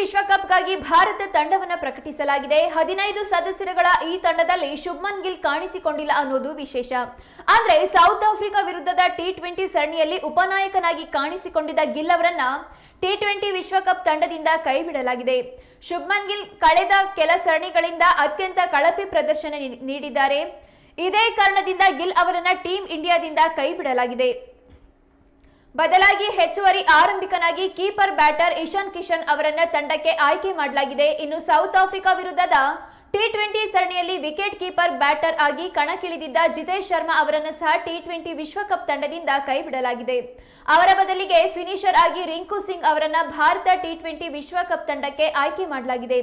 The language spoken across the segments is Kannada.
ವಿಶ್ವಕಪ್ಗಾಗಿ ಭಾರತ ತಂಡವನ್ನು ಪ್ರಕಟಿಸಲಾಗಿದೆ. 15 ಸದಸ್ಯರುಗಳ ಈ ತಂಡದಲ್ಲಿ ಶುಭ್ಮನ್ ಗಿಲ್ ಕಾಣಿಸಿಕೊಂಡಿಲ್ಲ ಅನ್ನೋದು ವಿಶೇಷ. ಅಂದ್ರೆ ಸೌತ್ ಆಫ್ರಿಕಾ ವಿರುದ್ಧದ ಟಿ20 ಸರಣಿಯಲ್ಲಿ ಉಪನಾಯಕನಾಗಿ ಕಾಣಿಸಿಕೊಂಡಿದ್ದ ಗಿಲ್ ಅವರನ್ನ ಟಿ20 ವಿಶ್ವಕಪ್ ತಂಡದಿಂದ ಕೈಬಿಡಲಾಗಿದೆ. ಶುಭ್ಮನ್ ಗಿಲ್ ಕಳೆದ ಕೆಲ ಸರಣಿಗಳಿಂದ ಅತ್ಯಂತ ಕಳಪೆ ಪ್ರದರ್ಶನ ನೀಡಿದ್ದಾರೆ. ಇದೇ ಕಾರಣದಿಂದ ಗಿಲ್ ಅವರನ್ನ ಟೀಂ ಇಂಡಿಯಾದಿಂದ ಕೈಬಿಡಲಾಗಿದೆ. ಬದಲಾಗಿ ಹೆಚ್ಚುವರಿ ಆರಂಭಿಕನಾಗಿ ಕೀಪರ್ ಬ್ಯಾಟರ್ ಇಶಾನ್ ಕಿಶನ್ ಅವರನ್ನ ತಂಡಕ್ಕೆ ಆಯ್ಕೆ ಮಾಡಲಾಗಿದೆ. ಇನ್ನು ಸೌತ್ ಆಫ್ರಿಕಾ ವಿರುದ್ಧದ ಟಿ20 ಸರಣಿಯಲ್ಲಿ ವಿಕೆಟ್ ಕೀಪರ್ ಬ್ಯಾಟರ್ ಆಗಿ ಕಣಕ್ಕಿಳಿದಿದ್ದ ಜಿತೇಶ್ ಶರ್ಮಾ ಅವರನ್ನು ಸಹ ಟಿ20 ವಿಶ್ವಕಪ್ ತಂಡದಿಂದ ಕೈಬಿಡಲಾಗಿದೆ. ಅವರ ಬದಲಿಗೆ ಫಿನಿಶರ್ ಆಗಿ ರಿಂಕು ಸಿಂಗ್ ಅವರನ್ನ ಭಾರತ ಟಿ20 ವಿಶ್ವಕಪ್ ತಂಡಕ್ಕೆ ಆಯ್ಕೆ ಮಾಡಲಾಗಿದೆ.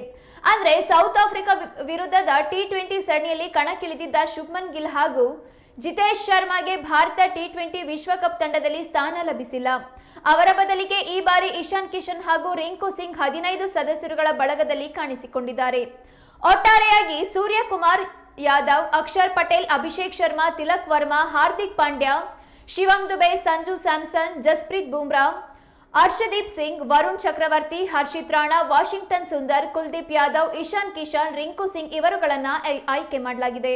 ಅಂದ್ರೆ ಸೌತ್ ಆಫ್ರಿಕಾ ವಿರುದ್ಧದ ಟಿ20 ಸರಣಿಯಲ್ಲಿ ಕಣಕ್ಕಿಳಿದಿದ್ದ ಶುಭ್ಮನ್ ಗಿಲ್ ಹಾಗೂ ಜಿತೇಶ್ ಶರ್ಮಾಗೆ ಭಾರತ ಟಿ20 ವಿಶ್ವಕಪ್ ತಂಡದಲ್ಲಿ ಸ್ಥಾನ ಲಭಿಸಿಲ್ಲ. ಅವರ ಬದಲಿಗೆ ಈ ಬಾರಿ ಇಶಾನ್ ಕಿಶನ್ ಹಾಗೂ ರಿಂಕು ಸಿಂಗ್ 15 ಸದಸ್ಯರುಗಳ ಬಳಗದಲ್ಲಿ ಕಾಣಿಸಿಕೊಂಡಿದ್ದಾರೆ. ಒಟ್ಟಾರೆಯಾಗಿ ಸೂರ್ಯಕುಮಾರ್ ಯಾದವ್, ಅಕ್ಷರ್ ಪಟೇಲ್, ಅಭಿಷೇಕ್ ಶರ್ಮಾ, ತಿಲಕ್ ವರ್ಮಾ, ಹಾರ್ದಿಕ್ ಪಾಂಡ್ಯ, ಶಿವಮ್ ದುಬೆ, ಸಂಜು ಸ್ಯಾಮ್ಸನ್, ಜಸ್ಪ್ರೀತ್ ಬುಮ್ರಾ, ಹರ್ಷದೀಪ್ ಸಿಂಗ್, ವರುಣ್ ಚಕ್ರವರ್ತಿ, ಹರ್ಷಿತ್ ರಾಣಾ, ವಾಷಿಂಗ್ಟನ್ ಸುಂದರ್, ಕುಲ್ದೀಪ್ ಯಾದವ್, ಇಶಾನ್ ಕಿಶನ್, ರಿಂಕು ಸಿಂಗ್ ಇವರುಗಳನ್ನ ಆಯ್ಕೆ ಮಾಡಲಾಗಿದೆ.